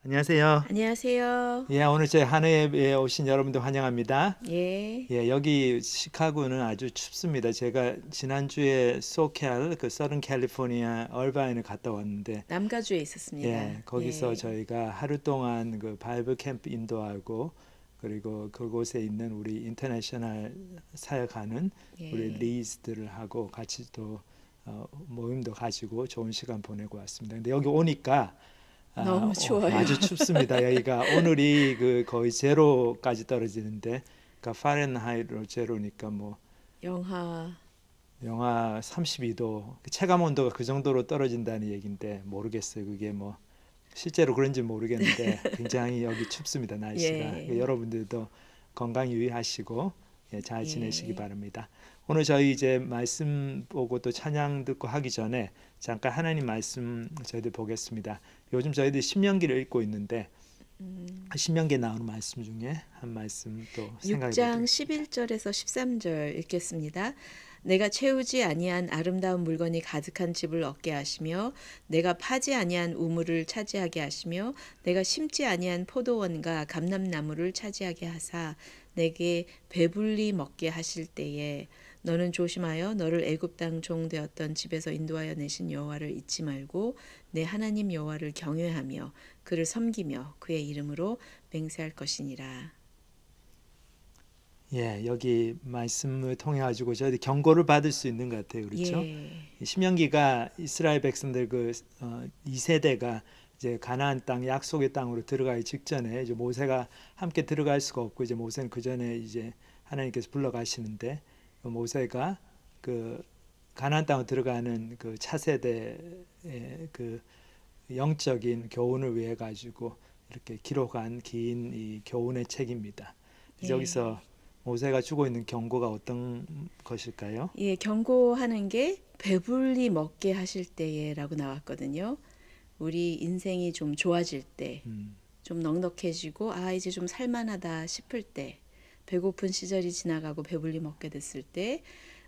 안녕하세요. 안녕하세요. 예, 오늘 저희 한해에 오신 여러분들 환영합니다. 예, 예, 여기 시카고는 아주 춥습니다. 제가 지난주에 소캘, 그 서른 캘리포니아 얼바인을 갔다 왔는데, 남가주에 있었습니다. 예, 거기서 예, 저희가 하루 동안 그 바이블 캠프 인도하고, 그리고 그곳에 있는 우리 인터내셔널 사역하는 우리 예, 리즈들을 하고 같이 또 모임도 가지고 좋은 시간 보내고 왔습니다. 근데 여기 오니까 너무 추워요. 아주 춥습니다. 여기가 오늘이 그 거의 제로까지 떨어지는데, 그러니까 파렌하이트로 제로니까 뭐 영하, 영하 32도, 체감 온도가 그 정도로 떨어진다는 얘긴데 모르겠어요. 그게 뭐 실제로 그런지 모르겠는데 굉장히 여기 춥습니다. 날씨가. 그러니까 예, 여러분들도 건강 유의하시고 예, 잘 지내시기 예, 바랍니다. 오늘 저희 이제 말씀 보고 또 찬양 듣고 하기 전에 잠깐 하나님 말씀 저희들 보겠습니다. 요즘 저희들 신명기를 읽고 있는데 신명기에 나오는 말씀 중에 한 말씀 또 생각해 6장 보도록 하겠습니다. 11절에서 13절 읽겠습니다. 내가 채우지 아니한 아름다운 물건이 가득한 집을 얻게 하시며 내가 파지 아니한 우물을 차지하게 하시며 내가 심지 아니한 포도원과 감람나무를 차지하게 하사 내게 배불리 먹게 하실 때에 너는 조심하여 너를 애굽 땅 종 되었던 집에서 인도하여 내신 여호와를 잊지 말고 내 하나님 여호와를 경외하며 그를 섬기며 그의 이름으로 맹세할 것이니라. 예, 여기 말씀을 통해 가지고 저희들 경고를 받을 수 있는 것 같아요. 그렇죠? 예. 신명기가 이스라엘 백성들 그 2세대가 이제 가나안 땅 약속의 땅으로 들어가기 직전에 이제 모세가 함께 들어갈 수가 없고 이제 모세는 그 전에 이제 하나님께서 불러가시는데 그 모세가 그 가나안 땅으로 들어가는 그 차세대의 그 영적인 교훈을 위해 가지고 이렇게 기록한 긴 이 교훈의 책입니다. 예. 여기서 모세가 주고 있는 경고가 어떤 것일까요? 예, 경고하는 게 배불리 먹게 하실 때에라고 나왔거든요. 우리 인생이 좀 좋아질 때, 음, 좀 넉넉해지고 아, 이제 좀 살만하다 싶을 때, 배고픈 시절이 지나가고 배불리 먹게 됐을 때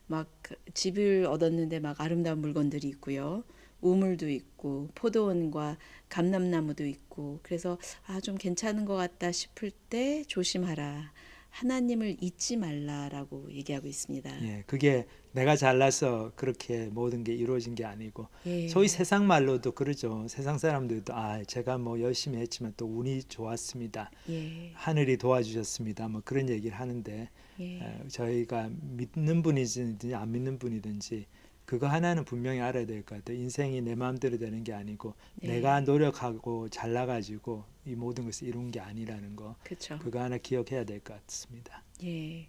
막 집을 얻었는데 막 아름다운 물건들이 있고요. 우물도 있고 포도원과 감람나무도 있고 그래서 아, 좀 괜찮은 것 같다 싶을 때 조심하라. 하나님을 잊지 말라라고 얘기하고 있습니다. 예, 그게 내가 잘나서 그렇게 모든 게 이루어진 게 아니고 소위 예, 세상 말로도 그러죠. 세상 사람들도 제가 뭐 열심히 했지만 또 운이 좋았습니다. 예, 하늘이 도와주셨습니다. 뭐 그런 얘기를 하는데 예, 저희가 믿는 분이든지 안 믿는 분이든지 그거 하나는 분명히 알아야 될 것 같아요. 인생이 내 마음대로 되는 게 아니고 내가 네, 노력하고 잘나가지고 이 모든 것을 이룬 게 아니라는 거 그쵸. 그거 하나 기억해야 될 것 같습니다. 예.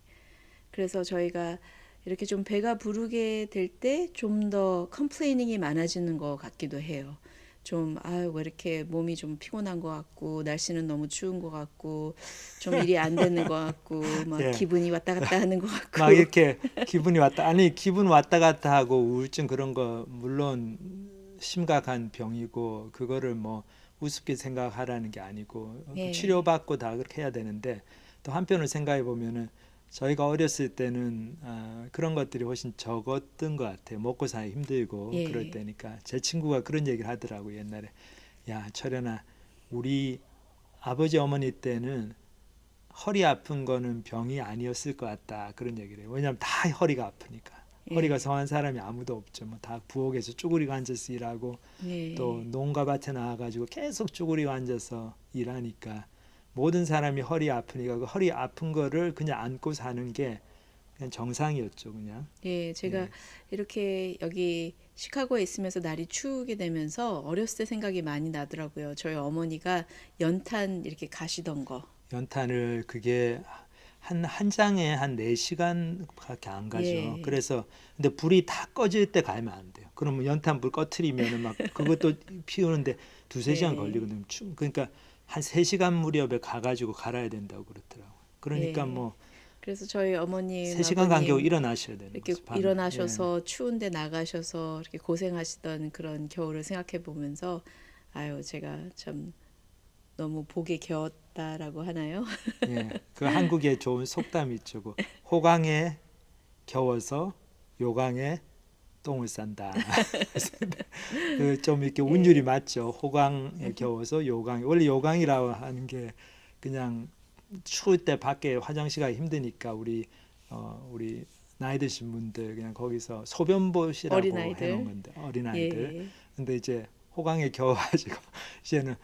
그래서 저희가 이렇게 좀 배가 부르게 될 때 좀 더 컴플레이닝이 많아지는 것 같기도 해요. 좀, 아유, 왜 이렇게 몸이 좀 피곤한 것 같고, 날씨는 너무 추운 것 같고, 좀 일이 안 되는 것 같고, 막 예, 기분이 왔다 갔다 하는 것 막 같고. 이렇게 기분이 왔다 아니 기분 왔다 갔다 하고 우울증 그런 거 물론 심각한 병이고 그거를 뭐 우습게 생각하라는 게 아니고 그 예, 치료받고 다 그렇게 해야 되는데 또 한편으로 생각해 보면은 저희가 어렸을 때는 그런 것들이 훨씬 적었던 것 같아요. 먹고 살기 힘들고 그럴 예, 때니까 제 친구가 그런 얘기를 하더라고 옛날에 야 철현아 우리 아버지 어머니 때는 허리 아픈 거는 병이 아니었을 것 같다 그런 얘기를 해요. 왜냐하면 다 허리가 아프니까. 허리가 예, 성한 사람이 아무도 없죠. 뭐 다 부엌에서 쭈그리고 앉아서 일하고 또 예, 농가 밭에 나와가지고 계속 쭈그리고 앉아서 일하니까 모든 사람이 허리 아프니까 그 허리 아픈 거를 그냥 안고 사는 게 그냥 정상이었죠. 그냥. 예. 제가 예. 이렇게 여기 시카고에 있으면서 날이 추우게 되면서 어렸을 때 생각이 많이 나더라고요. 저희 어머니가 연탄 이렇게 가시던 거. 연탄을 그게 한 장에 한 4시간밖에 안 가죠. 예, 그래서 근데 불이 다 꺼질 때 가면 안 돼요. 그러면 연탄 불 꺼트리면은 막 그것도 피우는데 두세 시간 예, 걸리거든요. 그러니까 한 3시간 무렵에 가가지고 갈아야 된다고 그러더라고요. 그러니까 예. 뭐 그래서 저희 어머님, 3시간 간격으로 아버님 일어나셔야 되는 이렇게 거죠, 밤에. 예. 일어나셔서 추운데 나가셔서 이렇게 고생하시던 그런 겨울을 생각해 보면서 아유, 제가 참 너무 복에 겨웠다라고 하나요? 예. 그 한국에 좋은 속담이 있죠. 그 호강에 겨워서 요강에 똥을 싼다. 좀 이렇게 운율이 맞죠. 호강에 겨워서 요강. 원래 요강이라고 하는 게 그냥 추울 때 밖에 화장실 가기 힘드니까 우리 나이 드신 분들 그냥 거기서 소변봇이라고 어린아이들. 해놓은 건데 어린아이들. 예. 근데 이제 호강에 겨워가지고 이제는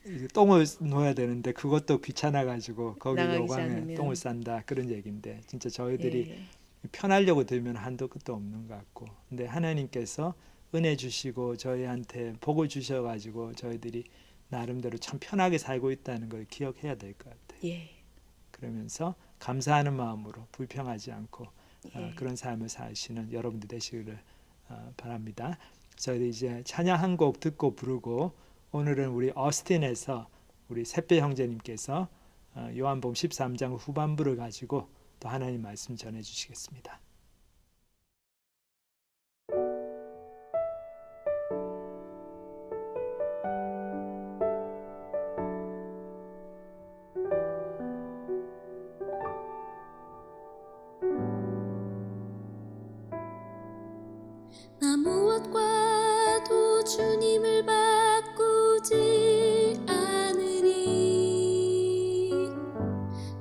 이제 똥을 놓아야 되는데 그것도 귀찮아가지고 거기 나가기 요강에 싫으면. 똥을 싼다 그런 얘기인데 진짜 저희들이 예. 편하려고 들면 한도 끝도 없는 것 같고 근데 하나님께서 은혜 주시고 저희한테 복을 주셔가지고 저희들이 나름대로 참 편하게 살고 있다는 걸 기억해야 될 것 같아요. 예. 그러면서 감사하는 마음으로 불평하지 않고 예. 그런 삶을 사시는 여러분들 되시기를 바랍니다. 저희들 이제 찬양 한 곡 듣고 부르고 오늘은 우리 어스틴에서 우리 샛배 형제님께서 요한복음 13장 후반부를 가지고 또 하나님 말씀 전해 주시겠습니다. 나 무엇과도 주님을 바꾸지 않으리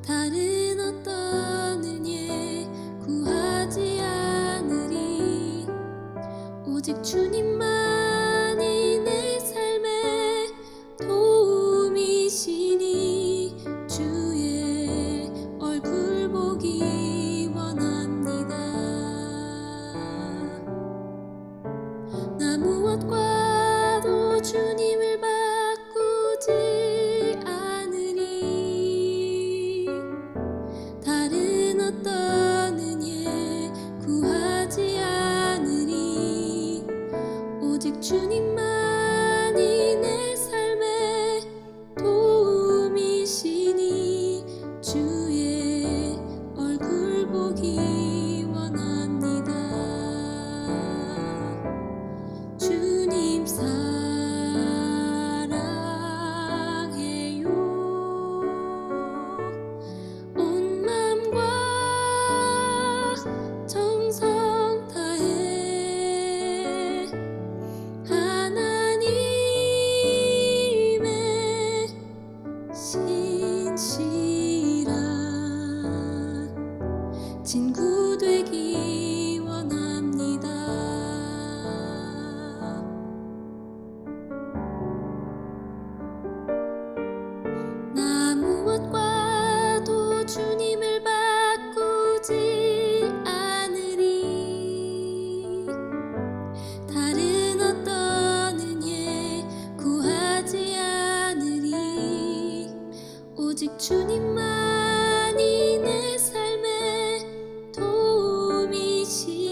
다른 어떤 은혜 구하지 않으리 오직 주님만이 내 삶의 도움이시니 주의 얼굴 보기 원합니다. 나 무엇과도 주님을 바꾸지 않으리 다른 어떤 은혜 구하지 않으리 오직 주님만이 내 삶의 도움이시니 주의 얼굴 보기 원합니다. 주님 사랑해요 온 맘과 정성 다해 하나님의 신실한 친구 되기 원합니다. 나 무엇과도 주님을 바꾸지 않으리 다른 어떤 은혜 구하지 않으리 오직 주님만이 내 삶의 도움이시니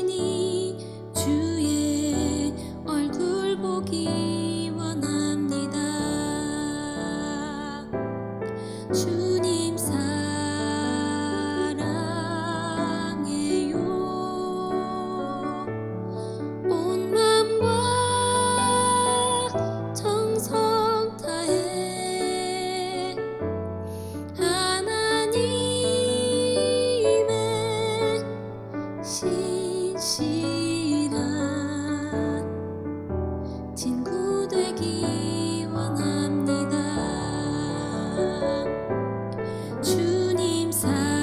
주의 얼굴 보기 원합니다. 주님 사랑해요 온 맘과 정성 다해 하나님의 신실한 친구 되기 원합니다. 주님 사랑해요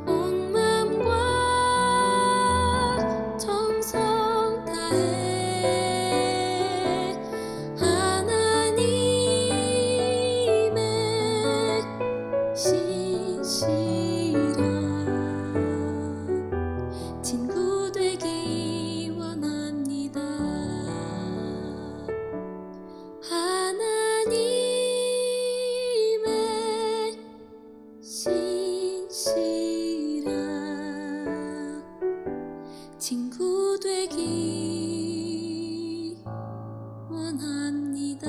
온 맘과 정성 다해 하나님의 신실한 친구 되기 원합니다. 하나님의 신실한 친구 되기 원합니다.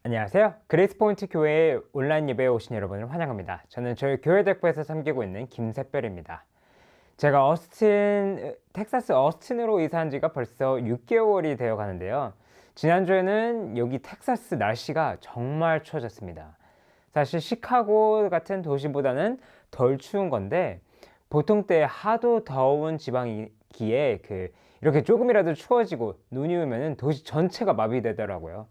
안녕하세요. 그레이스포인트 교회의 온라인 예배에 오신 여러분을 환영합니다. 저는 저희 교회 대표에서 섬기고 있는 김샛별입니다. 제가 텍사스 어스틴으로 이사한 지가 벌써 6개월이 되어 가는데요. 지난주에는 여기 텍사스 날씨가 정말 추워졌습니다. 사실 시카고 같은 도시보다는 덜 추운 건데 보통 때 하도 더운 지방이기에 이렇게 조금이라도 추워지고 눈이 오면은 도시 전체가 마비되더라고요.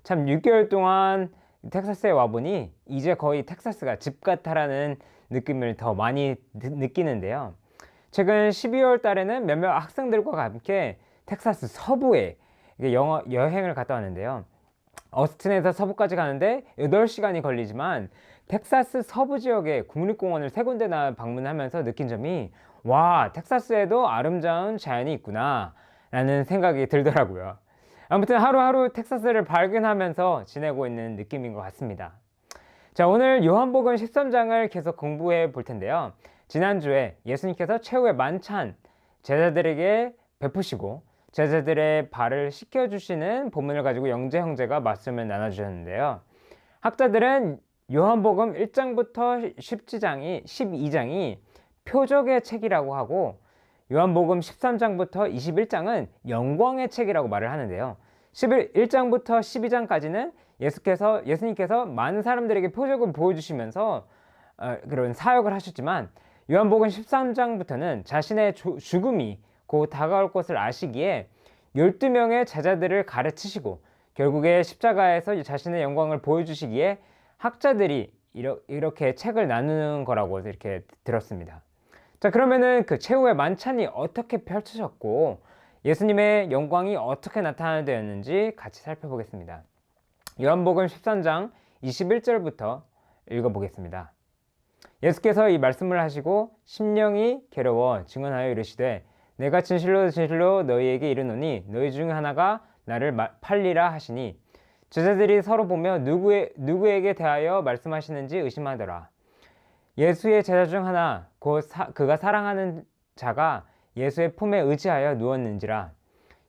참 6개월 동안 텍사스에 와보니 이제 거의 텍사스가 집 같다라는 느낌을 더 많이 느끼는데요. 최근 12월 달에는 몇몇 학생들과 함께 텍사스 서부에 여행을 갔다 왔는데요. 어스틴에서 서부까지 가는데 8시간이 걸리지만 텍사스 서부 지역의 국립공원을 3군데나 방문하면서 느낀 점이 와, 텍사스에도 아름다운 자연이 있구나 라는 생각이 들더라고요. 아무튼 하루하루 텍사스를 발견하면서 지내고 있는 느낌인 것 같습니다. 자, 오늘 요한복음 13장을 계속 공부해 볼 텐데요. 지난주에 예수님께서 최후의 만찬 제자들에게 베푸시고 제자들의 발을 씻겨주시는 본문을 가지고 영재 형제가 말씀을 나눠주셨는데요. 학자들은 요한복음 1장부터 12장이 표적의 책이라고 하고 요한복음 13장부터 21장은 영광의 책이라고 말을 하는데요. 1장부터 12장까지는 예수님께서 많은 사람들에게 표적을 보여주시면서 그런 사역을 하셨지만 요한복음 13장부터는 자신의 죽음이 곧 다가올 것을 아시기에 12명의 제자들을 가르치시고 결국에 십자가에서 자신의 영광을 보여주시기에 학자들이 이렇게 책을 나누는 거라고 이렇게 들었습니다. 자, 그러면은 그 최후의 만찬이 어떻게 펼쳐졌고 예수님의 영광이 어떻게 나타나되었는지 같이 살펴보겠습니다. 요한복음 13장 21절부터 읽어보겠습니다. 예수께서 이 말씀을 하시고 심령이 괴로워 증언하여 이르시되 내가 진실로 진실로 너희에게 이르노니 너희 중 하나가 나를 팔리라 하시니 제자들이 서로 보며 누구에게 대하여 말씀하시는지 의심하더라. 예수의 제자 중 하나 곧 그가 사랑하는 자가 예수의 품에 의지하여 누웠는지라.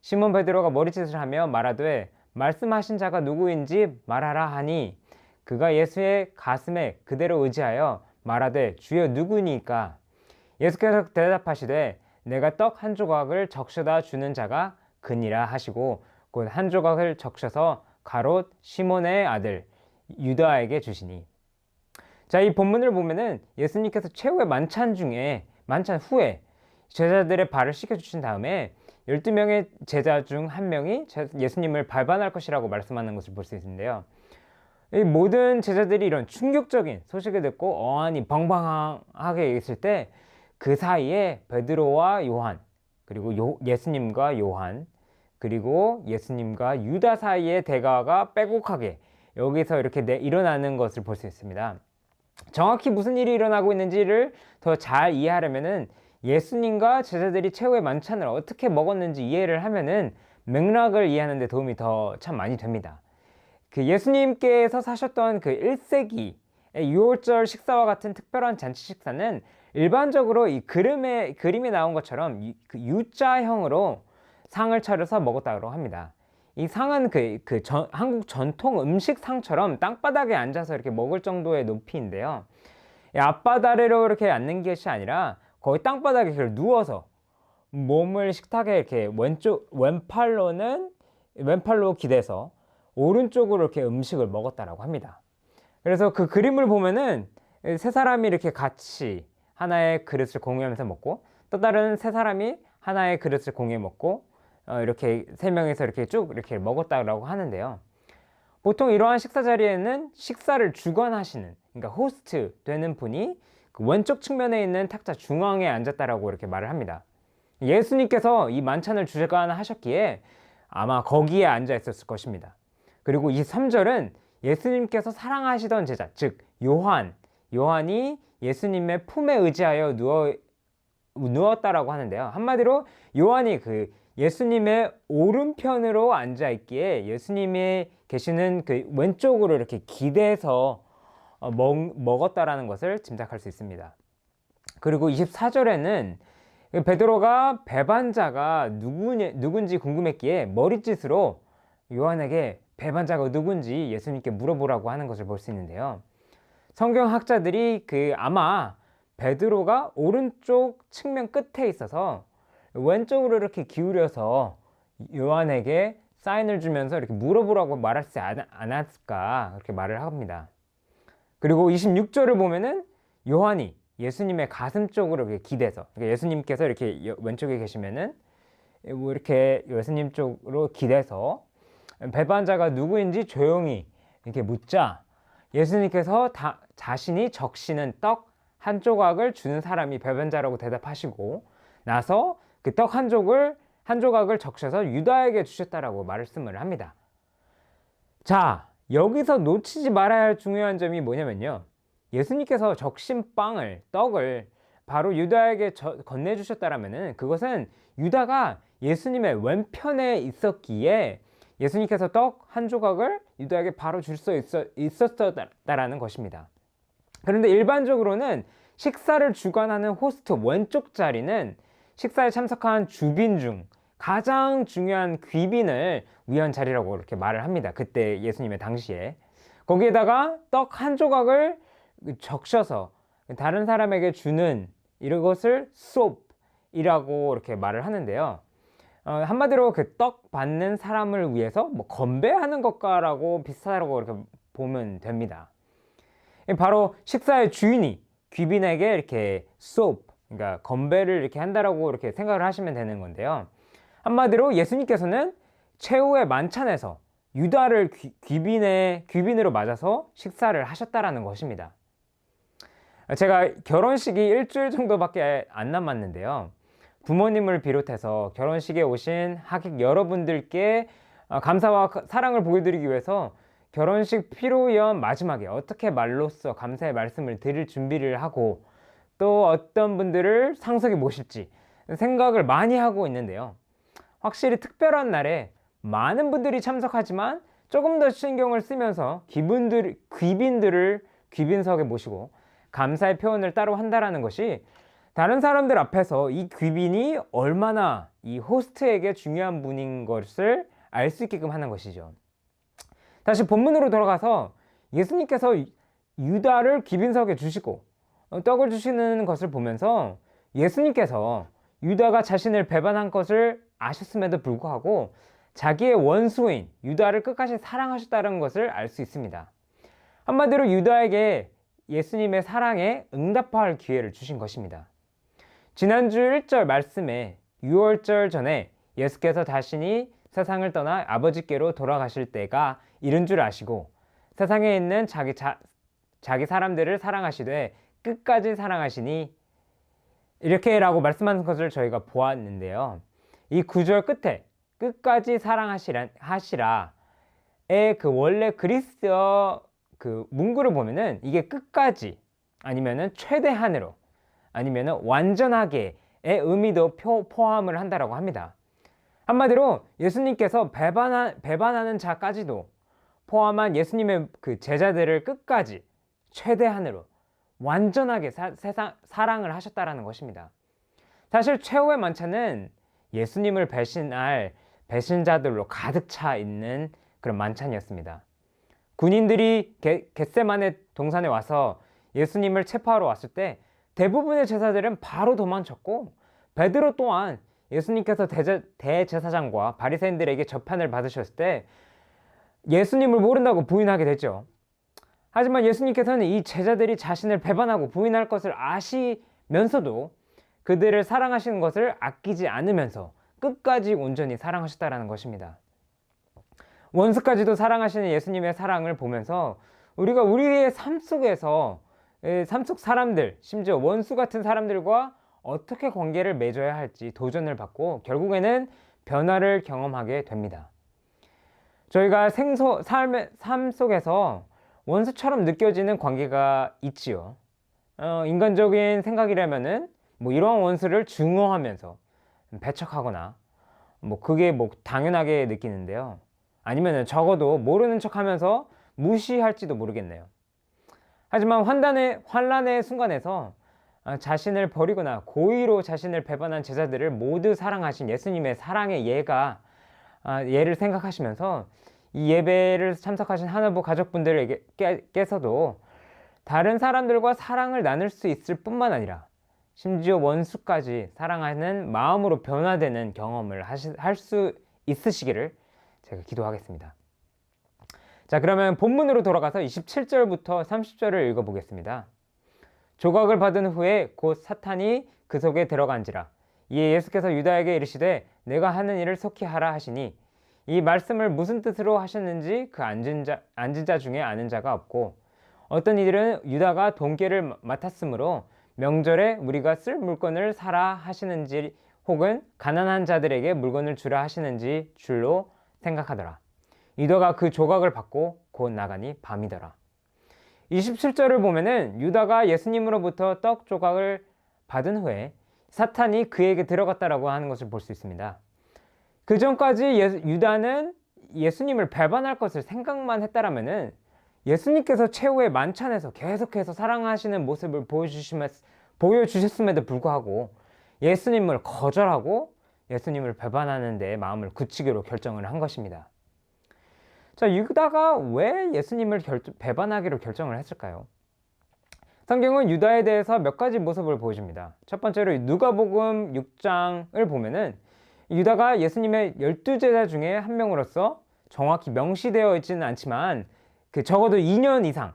시몬 베드로가 머리짓을 하며 말하되 말씀하신 자가 누구인지 말하라 하니 그가 예수의 가슴에 그대로 의지하여 말하되 주여 누구니까? 예수께서 대답하시되 내가 떡 한 조각을 적셔다 주는 자가 그니라 하시고 곧 한 조각을 적셔서 가롯 시몬의 아들 유다에게 주시니. 자, 이 본문을 보면은 예수님께서 최후의 만찬 후에 제자들의 발을 씻겨주신 다음에 12명의 제자 중 한 명이 예수님을 발반할 것이라고 말씀하는 것을 볼 수 있는데요. 이 모든 제자들이 이런 충격적인 소식을 듣고 어안이 벙벙하게 있을 때 그 사이에 베드로와 요한 그리고 예수님과 요한 그리고 예수님과 유다 사이의 대화가 빼곡하게 여기서 이렇게 일어나는 것을 볼 수 있습니다. 정확히 무슨 일이 일어나고 있는지를 더 잘 이해하려면은 예수님과 제자들이 최후의 만찬을 어떻게 먹었는지 이해를 하면은 맥락을 이해하는 데 도움이 더 참 많이 됩니다. 예수님께서 사셨던 1세기 유월절 식사와 같은 특별한 잔치 식사는 일반적으로 이 그림에 나온 것처럼 U자형으로 상을 차려서 먹었다고 합니다. 이 상은 한국 전통 음식 상처럼 땅바닥에 앉아서 이렇게 먹을 정도의 높이인데요. 앞바다 아래로 이렇게 앉는 것이 아니라 거의 땅바닥에 누워서 몸을 식탁에 이렇게 왼팔로 기대서 오른쪽으로 이렇게 음식을 먹었다라고 합니다. 그래서 그 그림을 보면은 세 사람이 이렇게 같이 하나의 그릇을 공유하면서 먹고 또 다른 세 사람이 하나의 그릇을 공유해 먹고 이렇게 세 명이서 이렇게 쭉 이렇게 먹었다라고 하는데요. 보통 이러한 식사 자리에는 식사를 주관하시는, 그러니까 호스트 되는 분이 그 왼쪽 측면에 있는 탁자 중앙에 앉았다라고 이렇게 말을 합니다. 예수님께서 이 만찬을 주관하셨기에 아마 거기에 앉아 있었을 것입니다. 그리고 이 3절은 예수님께서 사랑하시던 제자, 즉 요한이 예수님의 품에 의지하여 누웠다라고 하는데요. 한마디로 요한이 예수님의 오른편으로 앉아 있기에 예수님이 계시는 왼쪽으로 이렇게 기대서 먹었다라는 것을 짐작할 수 있습니다. 그리고 24절에는 베드로가 배반자가 누군지 궁금했기에 머리짓으로 요한에게 배반자가 누군지 예수님께 물어보라고 하는 것을 볼 수 있는데요. 성경학자들이 아마 베드로가 오른쪽 측면 끝에 있어서 왼쪽으로 이렇게 기울여서 요한에게 사인을 주면서 이렇게 물어보라고 말하지 않았을까 그렇게 말을 합니다. 그리고 26절을 보면은 요한이 예수님의 가슴 쪽으로 이렇게 기대서, 그러니까 예수님께서 이렇게 왼쪽에 계시면은 뭐 이렇게 예수님 쪽으로 기대서 배반자가 누구인지 조용히 이렇게 묻자 예수님께서 자신이 적시는 떡 한 조각을 주는 사람이 배반자라고 대답하시고 나서 그 떡 한 조각을 적셔서 유다에게 주셨다라고 말씀을 합니다. 자, 여기서 놓치지 말아야 할 중요한 점이 뭐냐면요. 예수님께서 적신 떡을 바로 유다에게 건네주셨다라면은 그것은 유다가 예수님의 왼편에 있었기에 예수님께서 떡 한 조각을 유다에게 바로 줄 수 있었다라는 것입니다. 그런데 일반적으로는 식사를 주관하는 호스트 왼쪽 자리는 식사에 참석한 주빈 중 가장 중요한 귀빈을 위한 자리라고 이렇게 말을 합니다. 그때 예수님의 당시에. 거기에다가 떡 한 조각을 적셔서 다른 사람에게 주는 이것을 수업이라고 이렇게 말을 하는데요. 한마디로 그 떡 받는 사람을 위해서 뭐 건배하는 것과라고 비슷하다고 이렇게 보면 됩니다. 바로 식사의 주인이 귀빈에게 이렇게 그러니까 건배를 이렇게 한다라고 이렇게 생각을 하시면 되는 건데요. 한마디로 예수님께서는 최후의 만찬에서 유다를 귀빈으로 맞아서 식사를 하셨다라는 것입니다. 제가 결혼식이 일주일 정도밖에 안 남았는데요. 부모님을 비롯해서 결혼식에 오신 하객 여러분들께 감사와 사랑을 보여드리기 위해서 결혼식 피로연 마지막에 어떻게 말로써 감사의 말씀을 드릴 준비를 하고 또 어떤 분들을 상석에 모실지 생각을 많이 하고 있는데요. 확실히 특별한 날에 많은 분들이 참석하지만 조금 더 신경을 쓰면서 귀빈들을 귀빈석에 모시고 감사의 표현을 따로 한다라는 것이 다른 사람들 앞에서 이 귀빈이 얼마나 이 호스트에게 중요한 분인 것을 알 수 있게끔 하는 것이죠. 다시 본문으로 돌아가서 예수님께서 유다를 귀빈석에 주시고 떡을 주시는 것을 보면서 예수님께서 유다가 자신을 배반한 것을 아셨음에도 불구하고 자기의 원수인 유다를 끝까지 사랑하셨다는 것을 알 수 있습니다. 한마디로 유다에게 예수님의 사랑에 응답할 기회를 주신 것입니다. 지난주 1절 말씀에 6월절 전에 예수께서 자신이 세상을 떠나 아버지께로 돌아가실 때가 이른 줄 아시고 세상에 있는 자기 사람들을 사랑하시되 끝까지 사랑하시니 이렇게라고 말씀하는 것을 저희가 보았는데요. 이 구절 끝에 끝까지 사랑하시라의 그 원래 그리스어 그 문구를 보면은 이게 끝까지 아니면은 최대한으로 아니면은 완전하게의 의미도 포함을 한다라고 합니다. 한마디로 예수님께서 배반하는 자까지도 포함한 예수님의 그 제자들을 끝까지 최대한으로 완전하게 사랑을 하셨다라는 것입니다. 사실 최후의 만찬은 예수님을 배신할 배신자들로 가득 차 있는 그런 만찬이었습니다. 군인들이 겟세마네 동산에 와서 예수님을 체포하러 왔을 때 대부분의 제사들은 바로 도망쳤고 베드로 또한 예수님께서 대제사장과 바리새인들에게 접한을 받으셨을 때 예수님을 모른다고 부인하게 됐죠. 하지만 예수님께서는 이 제자들이 자신을 배반하고 부인할 것을 아시면서도 그들을 사랑하시는 것을 아끼지 않으면서 끝까지 온전히 사랑하셨다는 것입니다. 원수까지도 사랑하시는 예수님의 사랑을 보면서 우리가 우리의 삶 속에서 삶 속 사람들, 심지어 원수 같은 사람들과 어떻게 관계를 맺어야 할지 도전을 받고 결국에는 변화를 경험하게 됩니다. 저희가 삶 속에서 원수처럼 느껴지는 관계가 있지요. 인간적인 생각이라면은 뭐 이러한 원수를 증오하면서 배척하거나 뭐 그게 뭐 당연하게 느끼는데요. 아니면은 적어도 모르는 척하면서 무시할지도 모르겠네요. 하지만 환란의 순간에서 자신을 버리거나 고의로 자신을 배반한 제자들을 모두 사랑하신 예수님의 사랑의 예를 생각하시면서 이 예배를 참석하신 하나부 가족분들께서도 다른 사람들과 사랑을 나눌 수 있을 뿐만 아니라 심지어 원수까지 사랑하는 마음으로 변화되는 경험을 할 수 있으시기를 제가 기도하겠습니다. 자, 그러면 본문으로 돌아가서 27절부터 30절을 읽어보겠습니다. 조각을 받은 후에 곧 사탄이 그 속에 들어간지라. 이에 예수께서 유다에게 이르시되 내가 하는 일을 속히 하라 하시니 이 말씀을 무슨 뜻으로 하셨는지 그 앉은 자 중에 아는 자가 없고 어떤 이들은 유다가 돈계를 맡았으므로 명절에 우리가 쓸 물건을 사라 하시는지 혹은 가난한 자들에게 물건을 주라 하시는지 줄로 생각하더라. 유다가 그 조각을 받고 곧 나가니 밤이더라. 27절을 보면은 유다가 예수님으로부터 떡 조각을 받은 후에 사탄이 그에게 들어갔다라고 하는 것을 볼 수 있습니다. 그 전까지 유다는 예수님을 배반할 것을 생각만 했다라면은 예수님께서 최후의 만찬에서 계속해서 사랑하시는 모습을 보여주셨음에도 불구하고 예수님을 거절하고 예수님을 배반하는 데 마음을 굳히기로 결정을 한 것입니다. 자, 유다가 왜 예수님을 배반하기로 결정을 했을까요? 성경은 유다에 대해서 몇 가지 모습을 보여줍니다. 첫 번째로 누가복음 6장을 보면은 유다가 예수님의 12제자 중에 한 명으로서 정확히 명시되어 있지는 않지만 적어도 2년 이상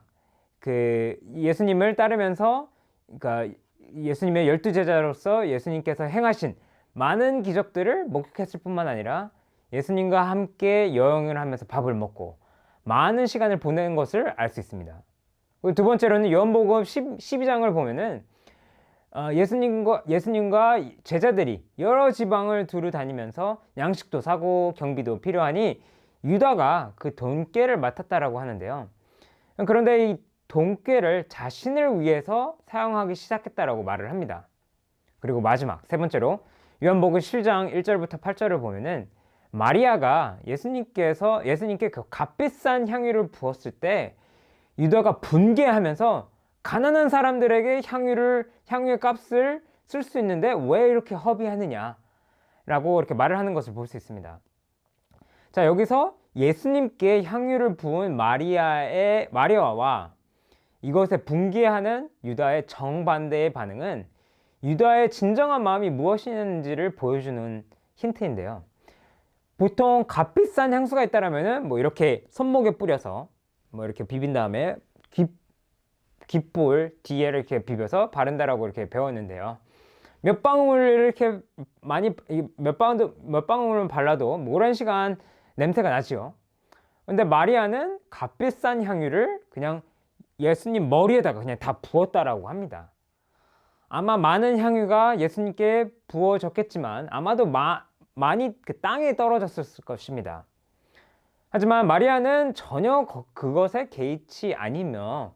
예수님을 따르면서 그러니까 예수님의 12제자로서 예수님께서 행하신 많은 기적들을 목격했을 뿐만 아니라 예수님과 함께 여행을 하면서 밥을 먹고 많은 시간을 보내는 것을 알 수 있습니다. 그리고 두 번째로는 요한복음 12장을 보면은 예수님과 제자들이 여러 지방을 두루 다니면서 양식도 사고 경비도 필요하니 유다가 그 돈깨를 맡았다라고 하는데요. 그런데 이 돈깨를 자신을 위해서 사용하기 시작했다라고 말을 합니다. 그리고 마지막 세 번째로 요한복음 7장 1절부터 8절을 보면은 마리아가 예수님께 그 값비싼 향유를 부었을 때 유다가 분개하면서 가난한 사람들에게 향유의 값을 쓸 수 있는데 왜 이렇게 허비하느냐 라고 이렇게 말을 하는 것을 볼 수 있습니다. 자, 여기서 예수님께 향유를 부은 마리아와 이것에 분개하는 유다의 정반대의 반응은 유다의 진정한 마음이 무엇인지를 보여주는 힌트인데요. 보통 값비싼 향수가 있다라면은 이렇게 손목에 뿌려서 이렇게 비빈 다음에 깃볼 뒤에 이렇게 비벼서 바른다라고 이렇게 배웠는데요. 몇 방울만 발라도 오랜 시간 냄새가 나지요. 근데 마리아는 값비싼 향유를 그냥 예수님 머리에다가 그냥 다 부었다라고 합니다. 아마 많은 향유가 예수님께 부어졌겠지만 아마도 많이 그 땅에 떨어졌을 것입니다. 하지만 마리아는 전혀 그것에 개의치 아니며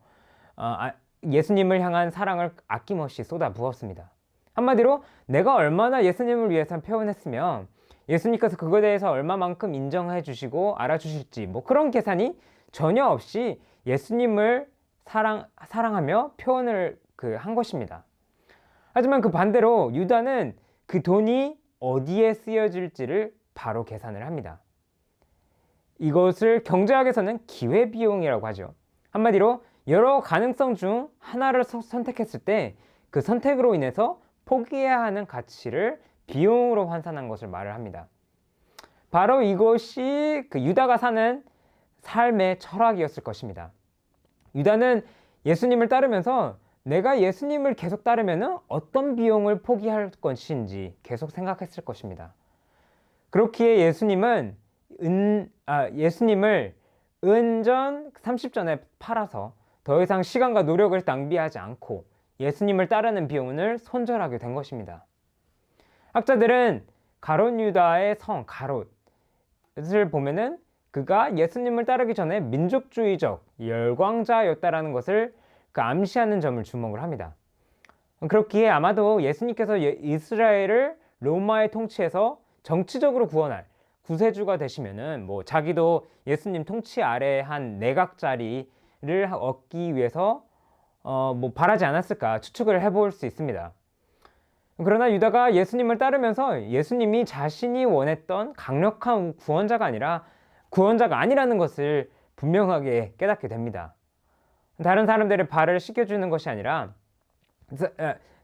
예수님을 향한 사랑을 아낌없이 쏟아 부었습니다. 한마디로 내가 얼마나 예수님을 위해서 표현했으면 예수님께서 그거에 대해서 얼마만큼 인정해 주시고 알아주실지 그런 계산이 전혀 없이 예수님을 사랑하며 표현을 한 것입니다. 하지만 그 반대로 유다는 그 돈이 어디에 쓰여질지를 바로 계산을 합니다. 이것을 경제학에서는 기회비용이라고 하죠. 한마디로 여러 가능성 중 하나를 선택했을 때 그 선택으로 인해서 포기해야 하는 가치를 비용으로 환산한 것을 말을 합니다. 바로 이것이 유다가 사는 삶의 철학이었을 것입니다. 유다는 예수님을 따르면서 내가 예수님을 계속 따르면 어떤 비용을 포기할 것인지 계속 생각했을 것입니다. 그렇기에 예수님을 은전 30전에 팔아서 더 이상 시간과 노력을 낭비하지 않고 예수님을 따르는 비용을 손절하게 된 것입니다. 학자들은 가롯 유다의 성 가롯을 보면은 그가 예수님을 따르기 전에 민족주의적 열광자였다라는 것을 암시하는 점을 주목을 합니다. 그렇기에 아마도 예수님께서 이스라엘을 로마의 통치에서 정치적으로 구원할 구세주가 되시면은 자기도 예수님 통치 아래 한 내각 자리를 얻기 위해서 바라지 않았을까 추측을 해볼 수 있습니다. 그러나 유다가 예수님을 따르면서 예수님이 자신이 원했던 강력한 구원자가 아니라는 것을 분명하게 깨닫게 됩니다. 다른 사람들의 발을 씻겨주는 것이 아니라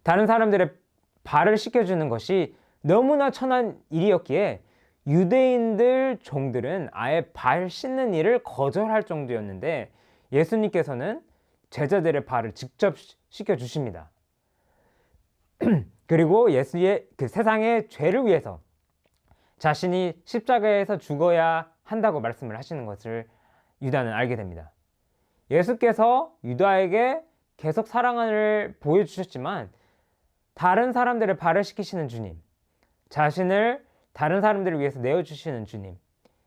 다른 사람들의 발을 씻겨주는 것이 너무나 천한 일이었기에 유대인들 종들은 아예 발 씻는 일을 거절할 정도였는데 예수님께서는 제자들의 발을 직접 씻겨주십니다. 그리고 예수의 그 세상의 죄를 위해서 자신이 십자가에서 죽어야 한다고 말씀을 하시는 것을 유다는 알게 됩니다. 예수께서 유다에게 계속 사랑을 보여주셨지만 다른 사람들의 발을 씻기시는 주님, 자신을 다른 사람들을 위해서 내어주시는 주님,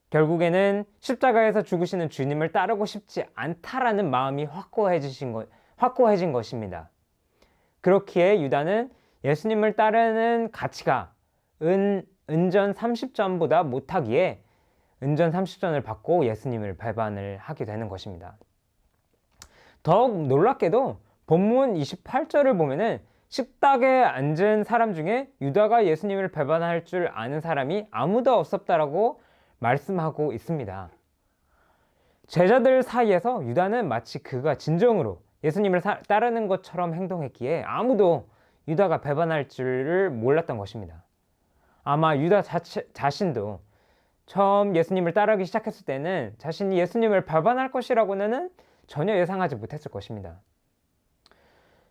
결국에는 십자가에서 죽으시는 주님을 따르고 싶지 않다라는 마음이 확고해진 것입니다. 그렇기에 유다는 예수님을 따르는 가치가 은전 30전보다 못하기에 은전 30전을 받고 예수님을 배반을 하게 되는 것입니다. 더욱 놀랍게도 본문 28절을 보면은 식탁에 앉은 사람 중에 유다가 예수님을 배반할 줄 아는 사람이 아무도 없었다라고 말씀하고 있습니다. 제자들 사이에서 유다는 마치 그가 진정으로 예수님을 따르는 것처럼 행동했기에 아무도 유다가 배반할 줄을 몰랐던 것입니다. 아마 유다 자신도 처음 예수님을 따르기 시작했을 때는 자신이 예수님을 배반할 것이라고는 전혀 예상하지 못했을 것입니다.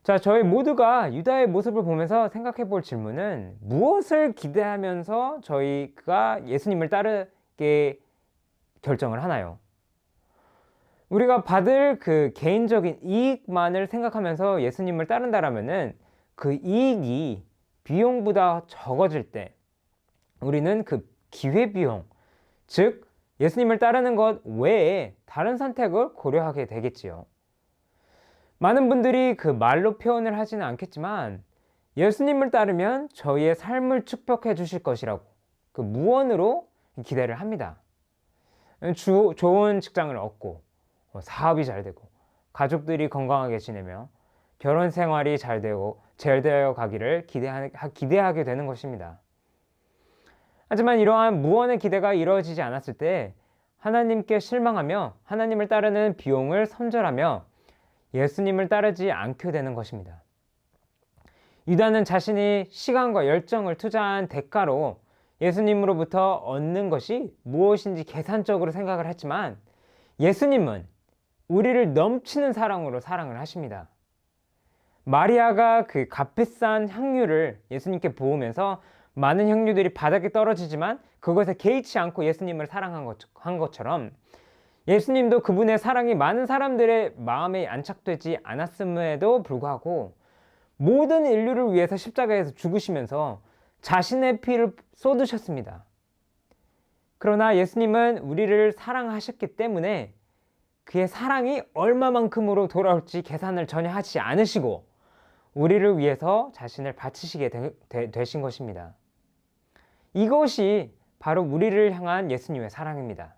자, 저희 모두가 유다의 모습을 보면서 생각해 볼 질문은 무엇을 기대하면서 저희가 예수님을 따르게 결정을 하나요? 우리가 받을 그 개인적인 이익만을 생각하면서 예수님을 따른다라면은 그 이익이 비용보다 적어질 때 우리는 그 기회비용, 즉 예수님을 따르는 것 외에 다른 선택을 고려하게 되겠지요. 많은 분들이 그 말로 표현을 하지는 않겠지만 예수님을 따르면 저희의 삶을 축복해 주실 것이라고 그 무언으로 기대를 합니다. 좋은 직장을 얻고 사업이 잘 되고 가족들이 건강하게 지내며 결혼 생활이 잘 되어 가기를 기대하게 되는 것입니다. 하지만 이러한 무언의 기대가 이루어지지 않았을 때 하나님께 실망하며 하나님을 따르는 비용을 손절하며 예수님을 따르지 않게 되는 것입니다. 유다는 자신이 시간과 열정을 투자한 대가로 예수님으로부터 얻는 것이 무엇인지 계산적으로 생각을 했지만 예수님은 우리를 넘치는 사랑으로 사랑을 하십니다. 마리아가 그 값비싼 향유를 예수님께 부으면서 많은 향유들이 바닥에 떨어지지만 그것에 개의치 않고 예수님을 사랑한 것처럼 예수님도 그분의 사랑이 많은 사람들의 마음에 안착되지 않았음에도 불구하고 모든 인류를 위해서 십자가에서 죽으시면서 자신의 피를 쏟으셨습니다. 그러나 예수님은 우리를 사랑하셨기 때문에 그의 사랑이 얼마만큼으로 돌아올지 계산을 전혀 하지 않으시고 우리를 위해서 자신을 바치시게 되신 것입니다. 이것이 바로 우리를 향한 예수님의 사랑입니다.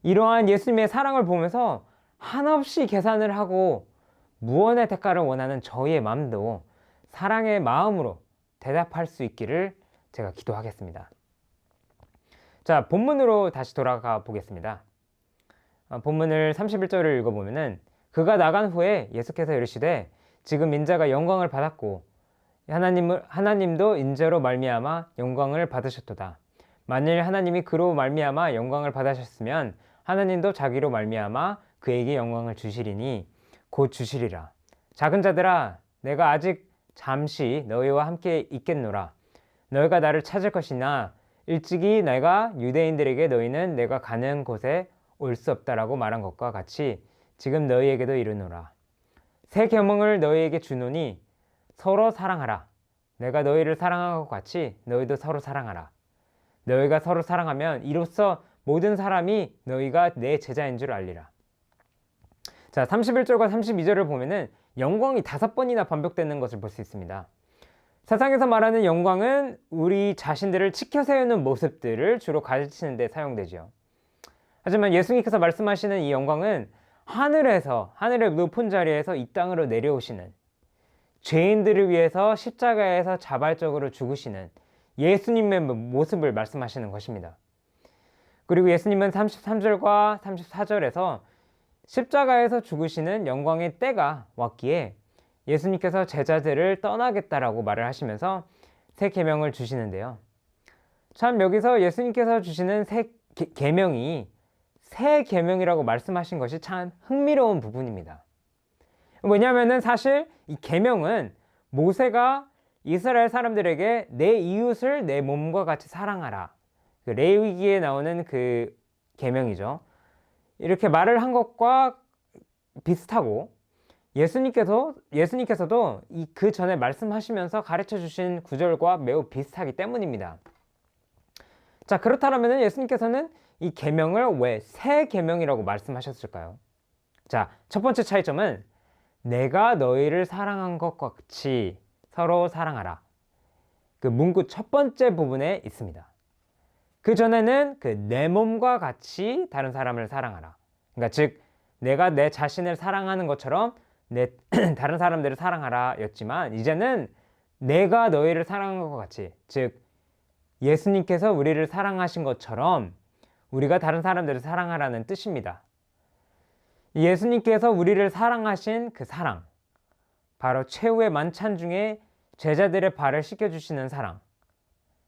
이러한 예수님의 사랑을 보면서 한없이 계산을 하고 무언의 대가를 원하는 저희의 마음도 사랑의 마음으로 대답할 수 있기를 제가 기도하겠습니다. 자, 본문으로 다시 돌아가 보겠습니다. 본문을 31절을 읽어보면은 그가 나간 후에 예수께서 이르시되 지금 인자가 영광을 받았고 하나님도 인자로 말미암아 영광을 받으셨도다. 만일 하나님이 그로 말미암아 영광을 받으셨으면 하나님도 자기로 말미암아 그에게 영광을 주시리니 곧 주시리라. 작은 자들아 내가 아직 잠시 너희와 함께 있겠노라. 너희가 나를 찾을 것이나 일찍이 내가 유대인들에게 너희는 내가 가는 곳에 올 수 없다라고 말한 것과 같이 지금 너희에게도 이르노라. 새 계명을 너희에게 주노니 서로 사랑하라. 내가 너희를 사랑한 것 같이 너희도 서로 사랑하라. 너희가 서로 사랑하면 이로써 모든 사람이 너희가 내 제자인 줄 알리라. 자, 31절과 32절을 보면은 영광이 5번이나 반복되는 것을 볼 수 있습니다. 세상에서 말하는 영광은 우리 자신들을 치켜 세우는 모습들을 주로 가르치는 데 사용되죠. 하지만 예수님께서 말씀하시는 이 영광은 하늘의 높은 자리에서 이 땅으로 내려오시는 죄인들을 위해서 십자가에서 자발적으로 죽으시는 예수님의 모습을 말씀하시는 것입니다. 그리고 예수님은 33절과 34절에서 십자가에서 죽으시는 영광의 때가 왔기에 예수님께서 제자들을 떠나겠다라고 말을 하시면서 새 계명을 주시는데요. 참 여기서 예수님께서 주시는 새 계명이 새 계명이라고 말씀하신 것이 참 흥미로운 부분입니다. 왜냐하면 사실 이 계명은 모세가 이스라엘 사람들에게 내 이웃을 내 몸과 같이 사랑하라, 그 레위기에 나오는 그 계명이죠. 이렇게 말을 한 것과 비슷하고 예수님께서도 그 전에 말씀하시면서 가르쳐 주신 구절과 매우 비슷하기 때문입니다. 자, 그렇다면 예수님께서는 이 계명을 왜 새 계명이라고 말씀하셨을까요? 자, 첫 번째 차이점은 내가 너희를 사랑한 것 같이 서로 사랑하라. 그 문구 첫 번째 부분에 있습니다. 그 전에는 그 내 몸과 같이 다른 사람을 사랑하라. 그러니까 즉 내가 내 자신을 사랑하는 것처럼 다른 사람들을 사랑하라 였지만, 이제는 내가 너희를 사랑한 것 같이, 즉 예수님께서 우리를 사랑하신 것처럼 우리가 다른 사람들을 사랑하라는 뜻입니다. 예수님께서 우리를 사랑하신 그 사랑, 바로 최후의 만찬 중에 제자들의 발을 씻겨주시는 사랑,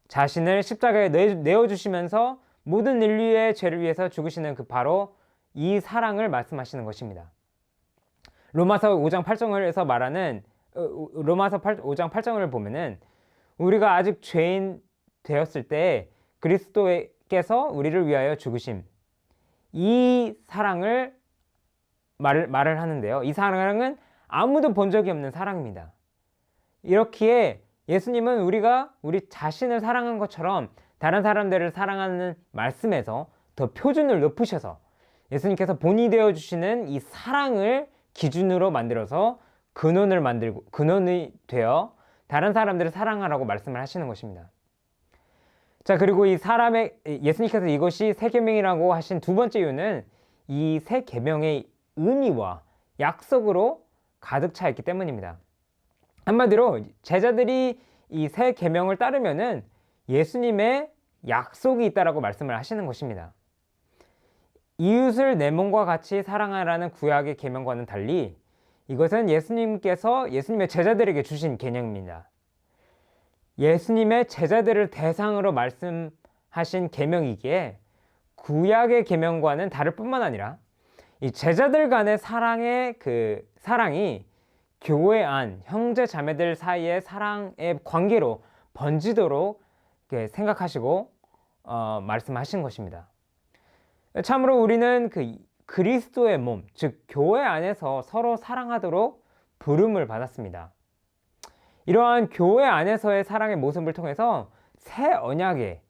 자신을 십자가에 내어주시면서 모든 인류의 죄를 위해서 죽으시는 그 바로 이 사랑을 말씀하시는 것입니다. 로마서 5장 8절에서 말하는 로마서 5장 8절을 보면은 우리가 아직 죄인 되었을 때 그리스도께서 우리를 위하여 죽으심, 이 사랑을 말을 하는데요. 이 사랑은 아무도 본 적이 없는 사랑입니다. 이렇기에 예수님은 우리가 우리 자신을 사랑한 것처럼 다른 사람들을 사랑하는 말씀에서 더 표준을 높으셔서 예수님께서 본이 되어 주시는 이 사랑을 기준으로 만들어서 근원이 되어 다른 사람들을 사랑하라고 말씀을 하시는 것입니다. 자, 그리고 예수님께서 이것이 새 계명이라고 하신 두 번째 이유는 이 새 계명의 의미와 약속으로 가득 차 있기 때문입니다. 한마디로 제자들이 이 새 계명을 따르면은 예수님의 약속이 있다라고 말씀을 하시는 것입니다. 이웃을 내 몸과 같이 사랑하라는 구약의 계명과는 달리 이것은 예수님께서 예수님의 제자들에게 주신 계명입니다. 예수님의 제자들을 대상으로 말씀하신 계명이기에 구약의 계명과는 다를 뿐만 아니라 이 제자들 간의 사랑이 교회 안 형제 자매들 사이의 사랑의 관계로 번지도록 생각하시고 말씀하신 것입니다. 참으로 우리는 그리스도의 몸, 즉 교회 안에서 서로 사랑하도록 부름을 받았습니다. 이러한 교회 안에서의 사랑의 모습을 통해서 새 언약의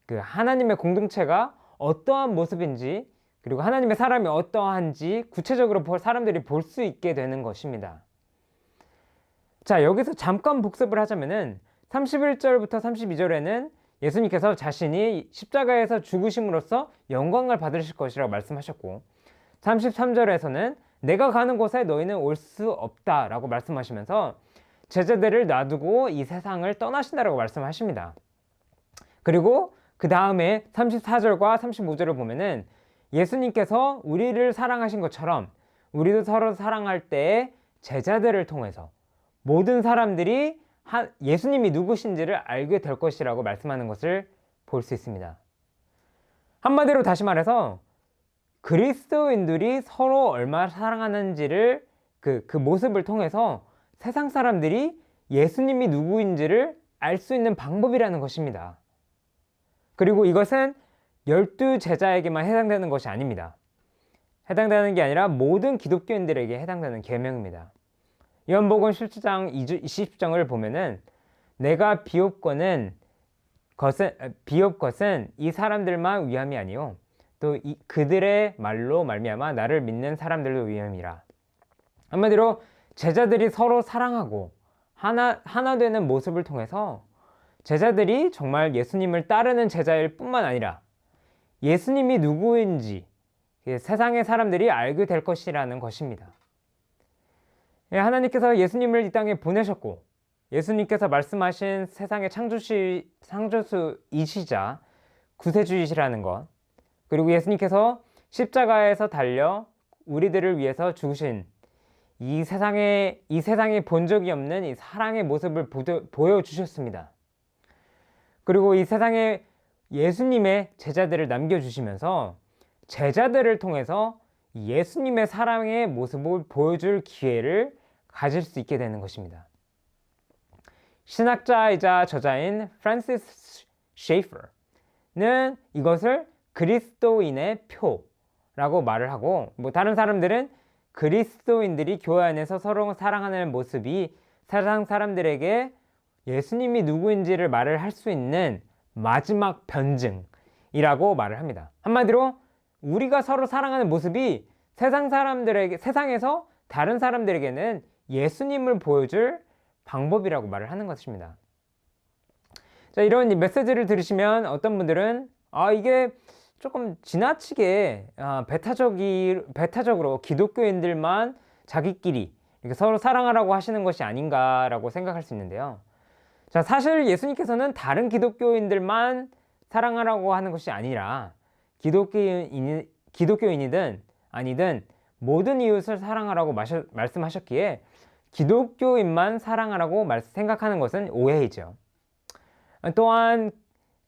하나님의 공동체가 어떠한 모습인지, 그리고 하나님의 사람이 어떠한지 구체적으로 사람들이 볼 수 있게 되는 것입니다. 자, 여기서 잠깐 복습을 하자면은 31절부터 32절에는 예수님께서 자신이 십자가에서 죽으심으로써 영광을 받으실 것이라고 말씀하셨고, 33절에서는 내가 가는 곳에 너희는 올 수 없다라고 말씀하시면서 제자들을 놔두고 이 세상을 떠나신다라고 말씀하십니다. 그리고 그 다음에 34절과 35절을 보면은 예수님께서 우리를 사랑하신 것처럼 우리도 서로 사랑할 때에 제자들을 통해서 모든 사람들이 예수님이 누구신지를 알게 될 것이라고 말씀하는 것을 볼 수 있습니다. 한마디로 다시 말해서 그리스도인들이 서로 얼마나 사랑하는지를 그 모습을 통해서 세상 사람들이 예수님이 누구인지를 알 수 있는 방법이라는 것입니다. 그리고 이것은 12제자에게만 해당되는 것이 아닙니다. 해당되는 게 아니라 모든 기독교인들에게 해당되는 계명입니다. 요한복음 17장 20절을 보면은 내가 비옵것은 이 사람들만 위함이 아니요 또 그들의 말로 말미암아 나를 믿는 사람들도 위함이라. 한마디로 제자들이 서로 사랑하고 하나 되는 모습을 통해서 제자들이 정말 예수님을 따르는 제자일 뿐만 아니라 예수님이 누구인지 세상의 사람들이 알게 될 것이라는 것입니다. 하나님께서 예수님을 이 땅에 보내셨고 예수님께서 말씀하신 세상의 창조주이시자 구세주이시라는 것, 그리고 예수님께서 십자가에서 달려 우리들을 위해서 죽으신 이 세상에 본 적이 없는 이 사랑의 모습을 보여주셨습니다. 그리고 이 세상에 예수님의 제자들을 남겨주시면서 제자들을 통해서 예수님의 사랑의 모습을 보여줄 기회를 가질 수 있게 되는 것입니다. 신학자이자 저자인 프란시스 셰이퍼는 이것을 그리스도인의 표라고 말을 하고, 다른 사람들은 그리스도인들이 교회 안에서 서로 사랑하는 모습이 세상 사람들에게 예수님이 누구인지를 말을 할 수 있는 마지막 변증이라고 말을 합니다. 한마디로 우리가 서로 사랑하는 모습이 세상에서 다른 사람들에게는 예수님을 보여줄 방법이라고 말을 하는 것입니다. 자, 이런 이 메시지를 들으시면 어떤 분들은 이게 조금 지나치게 배타적으로 기독교인들만 자기끼리 이렇게 서로 사랑하라고 하시는 것이 아닌가라고 생각할 수 있는데요. 자, 사실 예수님께서는 다른 기독교인들만 사랑하라고 하는 것이 아니라 기독교인이든 아니든 모든 이웃을 사랑하라고 말씀하셨기에 기독교인만 사랑하라고 생각하는 것은 오해이죠. 또한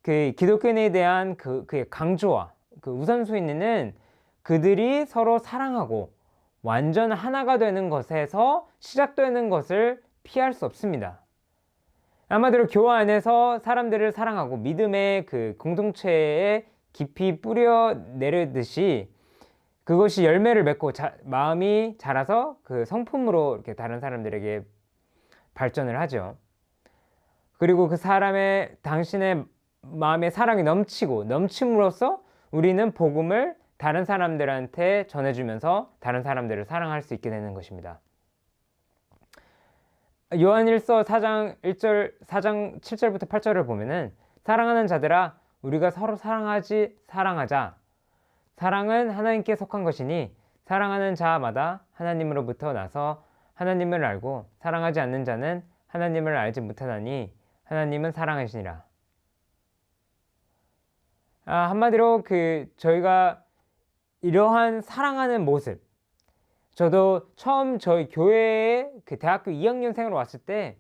그 기독교인에 대한 그의 강조와 그 우선순위는 그들이 서로 사랑하고 완전 하나가 되는 것에서 시작되는 것을 피할 수 없습니다. 아마도 교회 안에서 사람들을 사랑하고 믿음의 그 공동체에 깊이 뿌려내리듯이 그것이 열매를 맺고 마음이 자라서 그 성품으로 이렇게 다른 사람들에게 발전을 하죠. 그리고 당신의 마음에 사랑이 넘침으로써 우리는 복음을 다른 사람들한테 전해주면서 다른 사람들을 사랑할 수 있게 되는 것입니다. 요한일서 4장 7절부터 8절을 보면은 사랑하는 자들아 우리가 서로 사랑하자. 사랑은 하나님께 속한 것이니 사랑하는 자마다 하나님으로부터 나서 하나님을 알고 사랑하지 않는 자는 하나님을 알지 못하나니 하나님은 사랑이시니라. 한마디로 저희가 이러한 사랑하는 모습, 저도 처음 저희 교회에 대학교 2학년생으로 왔을 때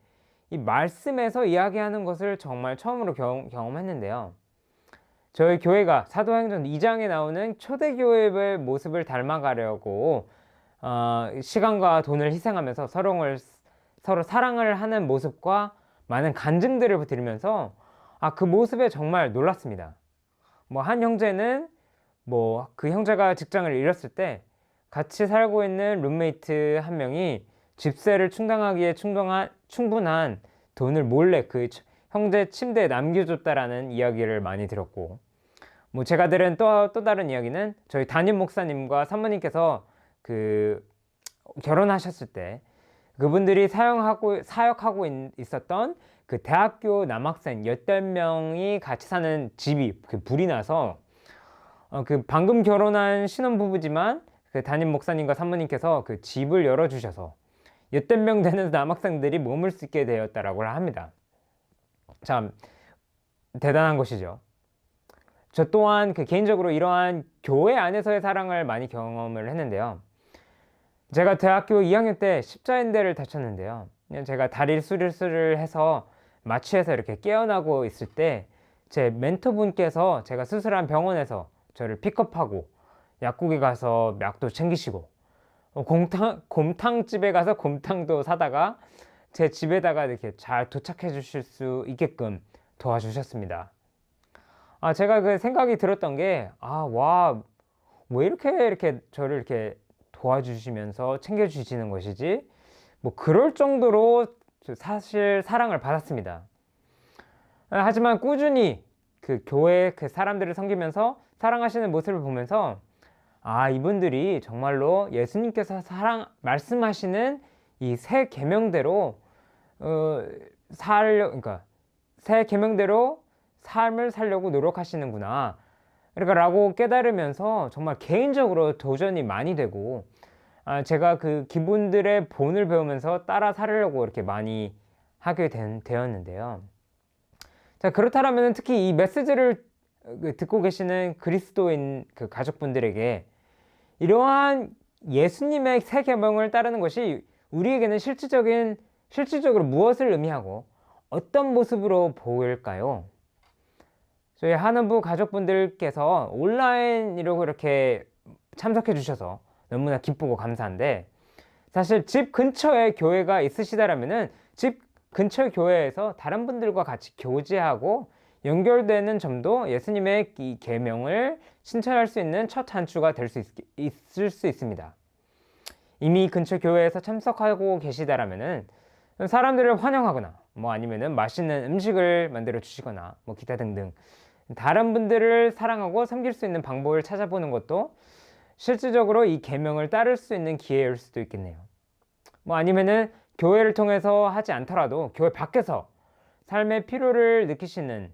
이 말씀에서 이야기하는 것을 정말 처음으로 경험했는데요. 저희 교회가 사도행전 2장에 나오는 초대교회의 모습을 닮아가려고 시간과 돈을 희생하면서 서로 사랑을 하는 모습과 많은 간증들을 드리면서 그 모습에 정말 놀랐습니다. 한 형제는 그 형제가 직장을 잃었을 때 같이 살고 있는 룸메이트 한 명이 집세를 충당하기에 충분한 돈을 몰래 그 형제 침대에 남겨줬다라는 이야기를 많이 들었고, 제가 들은 또 다른 이야기는 저희 담임 목사님과 사모님께서 결혼하셨을 때 그분들이 사역하고 있었던 그 대학교 남학생 8명이 같이 사는 집이 불이 나서 방금 결혼한 신혼부부지만 그 담임 목사님과 사모님께서 그 집을 열어주셔서 8명 되는 남학생들이 머물 수 있게 되었다라고 합니다. 참 대단한 것이죠. 저 또한 개인적으로 이러한 교회 안에서의 사랑을 많이 경험을 했는데요. 제가 대학교 2학년 때 십자인대를 다쳤는데요. 제가 다리 수술을 해서 마취해서 이렇게 깨어나고 있을 때 제 멘토분께서 제가 수술한 병원에서 저를 픽업하고 약국에 가서 약도 챙기시고 곰탕집에 가서 곰탕도 사다가 제 집에다가 이렇게 잘 도착해 주실 수 있게끔 도와주셨습니다. 제가 생각이 들었던 게 왜 이렇게 저를 이렇게 도와주시면서 챙겨주시는 것이지? 그럴 정도로 사실 사랑을 받았습니다. 하지만 꾸준히 교회 사람들을 섬기면서 사랑하시는 모습을 보면서 이분들이 정말로 예수님께서 말씀하시는 이 새 계명대로 새 계명대로 삶을 살려고 노력하시는구나 라고 깨달으면서 정말 개인적으로 도전이 많이 되고, 제가 그분들의 본을 배우면서 따라 살려고 이렇게 많이 하게 되었는데요. 자, 그렇다면 특히 이 메시지를 듣고 계시는 그리스도인 가족분들에게 이러한 예수님의 새 계명을 따르는 것이 우리에게는 실질적으로 무엇을 의미하고 어떤 모습으로 보일까요? 저희 한원부 가족분들께서 온라인으로 이렇게 참석해 주셔서 너무나 기쁘고 감사한데, 사실 집 근처에 교회가 있으시다라면은 집 근처 교회에서 다른 분들과 같이 교제하고 연결되는 점도 예수님의 이 계명을 실천할 수 있는 첫 단추가 될 수 있을 수 있습니다. 이미 근처 교회에서 참석하고 계시다라면은 사람들을 환영하거나 뭐 아니면은 맛있는 음식을 만들어 주시거나 뭐 기타 등등 다른 분들을 사랑하고 섬길 수 있는 방법을 찾아보는 것도 실질적으로 이 계명을 따를 수 있는 기회일 수도 있겠네요. 뭐 아니면은 교회를 통해서 하지 않더라도 교회 밖에서 삶의 필요를 느끼시는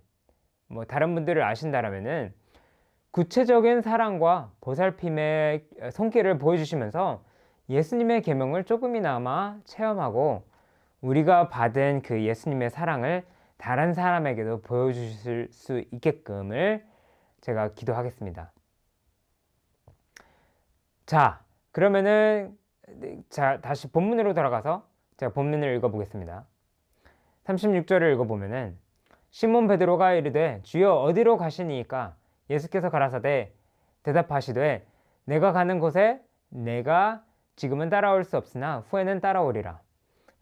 뭐 다른 분들을 아신다라면은 구체적인 사랑과 보살핌의 손길을 보여주시면서 예수님의 계명을 조금이나마 체험하고 우리가 받은 그 예수님의 사랑을 다른 사람에게도 보여주실 수 있게끔을 제가 기도하겠습니다. 자, 그러면은 다시 본문으로 돌아가서 제가 본문을 읽어보겠습니다. 36절을 읽어보면은 시몬 베드로가 이르되 주여 어디로 가시니이까? 예수께서 가라사대 대답하시되 내가 가는 곳에 내가 지금은 따라올 수 없으나 후에는 따라오리라.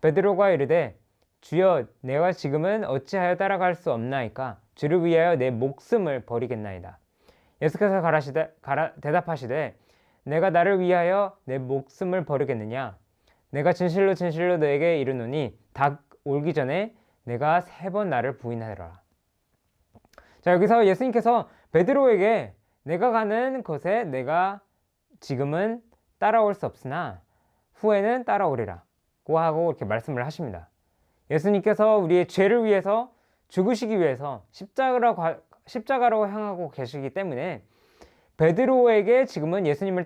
베드로가 이르되 주여 내가 지금은 어찌하여 따라갈 수 없나이까? 주를 위하여 내 목숨을 버리겠나이다. 예수께서 대답하시되 내가 나를 위하여 내 목숨을 버리겠느냐? 내가 진실로 진실로 너에게 이르노니 닭 올기 전에 내가 3번 나를 부인하리라. 자, 여기서 예수님께서 베드로에게 내가 가는 곳에 내가 지금은 따라올 수 없으나 후에는 따라오리라 고 하고 이렇게 말씀을 하십니다. 예수님께서 우리의 죄를 위해서 죽으시기 위해서 십자가로 향하고 계시기 때문에 베드로에게 지금은 예수님을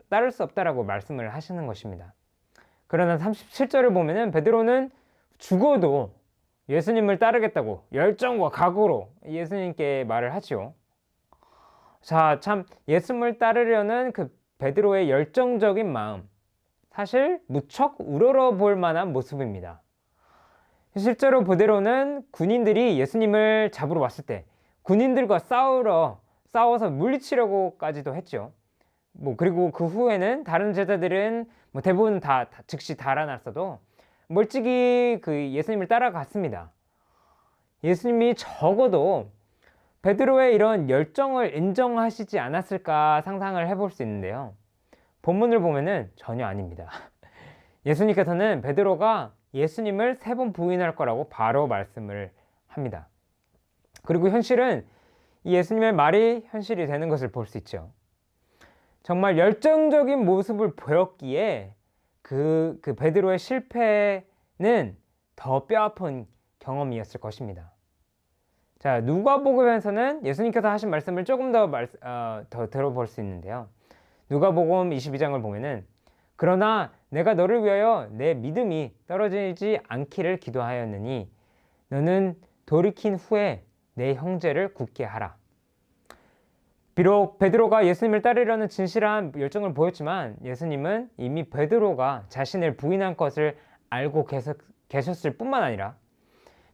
따를 수 없다라고 말씀을 하시는 것입니다. 그러나 37절을 보면은 베드로는 죽어도 예수님을 따르겠다고 열정과 각오로 예수님께 말을 하지요. 자, 참 예수님을 따르려는 그 베드로의 열정적인 마음, 사실 무척 우러러 볼 만한 모습입니다. 실제로 베드로는 군인들이 예수님을 잡으러 왔을 때 군인들과 싸워서 물리치려고까지도 했죠. 그리고 그 후에는 다른 제자들은 대부분 다 즉시 달아났어도 멀찍이 그 예수님을 따라갔습니다. 예수님이 적어도 베드로의 이런 열정을 인정하시지 않았을까 상상을 해볼 수 있는데요. 본문을 보면은 전혀 아닙니다. 예수님께서는 베드로가 예수님을 3번 부인할 거라고 바로 말씀을 합니다. 그리고 현실은 이 예수님의 말이 현실이 되는 것을 볼 수 있죠. 정말 열정적인 모습을 보였기에 그 베드로의 실패는 더 뼈아픈 경험이었을 것입니다. 자, 누가복음에서는 예수님께서 하신 말씀을 조금 더 들어볼 수 있는데요. 누가복음 22장을 보면은 그러나 내가 너를 위하여 내 믿음이 떨어지지 않기를 기도하였느니 너는 돌이킨 후에 내 형제를 굳게 하라. 비록 베드로가 예수님을 따르려는 진실한 열정을 보였지만 예수님은 이미 베드로가 자신을 부인한 것을 알고 계셨을 뿐만 아니라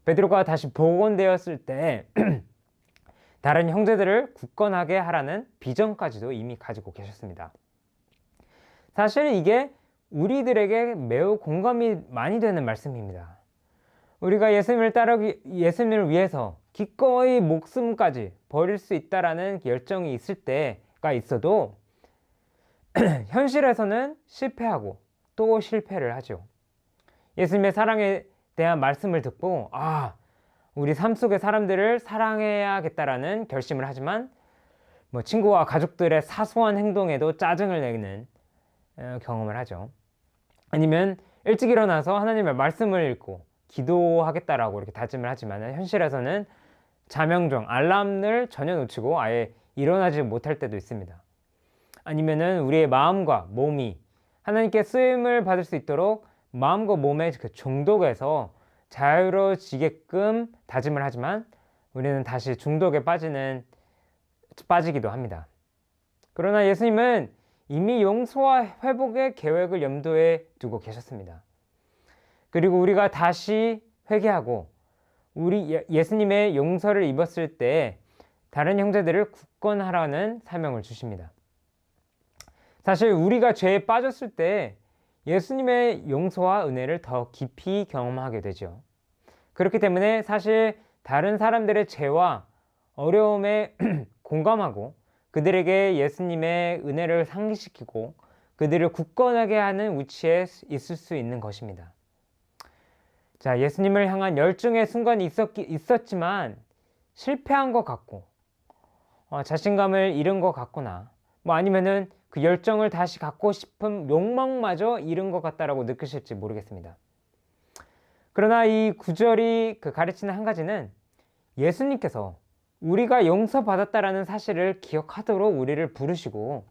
베드로가 다시 복원되었을 때 다른 형제들을 굳건하게 하라는 비전까지도 이미 가지고 계셨습니다. 사실 이게 우리들에게 매우 공감이 많이 되는 말씀입니다. 우리가 예수님을 위해서 기꺼이 목숨까지 버릴 수 있다라는 열정이 있을 때가 있어도 현실에서는 실패하고 또 실패를 하죠. 예수님의 사랑에 대한 말씀을 듣고 우리 삶 속의 사람들을 사랑해야겠다라는 결심을 하지만 친구와 가족들의 사소한 행동에도 짜증을 내는 경험을 하죠. 아니면 일찍 일어나서 하나님의 말씀을 읽고 기도하겠다라고 이렇게 다짐을 하지만 현실에서는 자명종, 알람을 전혀 놓치고 아예 일어나지 못할 때도 있습니다. 아니면은 우리의 마음과 몸이 하나님께 쓰임을 받을 수 있도록 마음과 몸의 그 중독에서 자유로워지게끔 다짐을 하지만 우리는 다시 중독에 빠지기도 합니다. 그러나 예수님은 이미 용서와 회복의 계획을 염두에 두고 계셨습니다. 그리고 우리가 다시 회개하고 우리 예수님의 용서를 입었을 때 다른 형제들을 굳건하라는 사명을 주십니다. 사실 우리가 죄에 빠졌을 때 예수님의 용서와 은혜를 더 깊이 경험하게 되죠. 그렇기 때문에 사실 다른 사람들의 죄와 어려움에 공감하고 그들에게 예수님의 은혜를 상기시키고 그들을 굳건하게 하는 위치에 있을 수 있는 것입니다. 자, 예수님을 향한 열정의 순간이 있었지만 실패한 것 같고 자신감을 잃은 것 같거나 아니면은 그 열정을 다시 갖고 싶은 욕망마저 잃은 것 같다라고 느끼실지 모르겠습니다. 그러나 이 구절이 가르치는 한 가지는 예수님께서 우리가 용서받았다라는 사실을 기억하도록 우리를 부르시고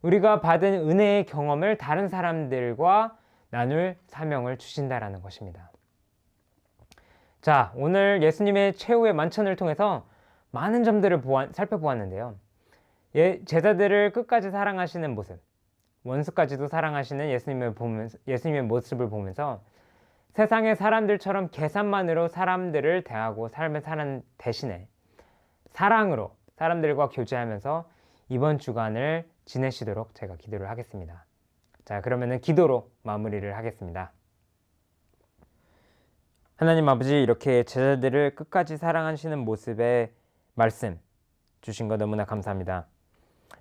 우리가 받은 은혜의 경험을 다른 사람들과 나눌 사명을 주신다라는 것입니다. 자, 오늘 예수님의 최후의 만찬을 통해서 많은 점들을 살펴보았는데요. 제자들을 끝까지 사랑하시는 모습, 원수까지도 사랑하시는 예수님의 모습을 보면서 세상의 사람들처럼 계산만으로 사람들을 대하고 삶을 사는 대신에 사랑으로 사람들과 교제하면서 이번 주간을 지내시도록 제가 기도를 하겠습니다. 자, 그러면은 기도로 마무리를 하겠습니다. 하나님 아버지, 이렇게 제자들을 끝까지 사랑하시는 모습의 말씀 주신 거 너무나 감사합니다.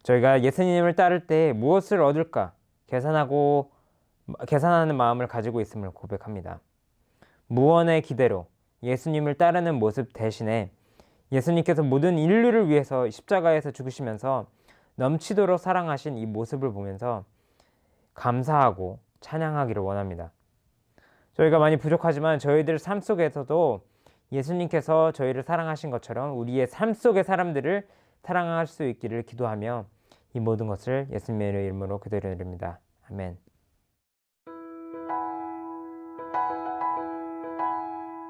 저희가 예수님을 따를 때 무엇을 얻을까 계산하는 마음을 가지고 있음을 고백합니다. 무언의 기대로 예수님을 따르는 모습 대신에 예수님께서 모든 인류를 위해서 십자가에서 죽으시면서 넘치도록 사랑하신 이 모습을 보면서 감사하고 찬양하기를 원합니다. 저희가 많이 부족하지만 저희들 삶 속에서도 예수님께서 저희를 사랑하신 것처럼 우리의 삶 속의 사람들을 사랑할 수 있기를 기도하며 이 모든 것을 예수님의 이름으로 기도드립니다. 아멘.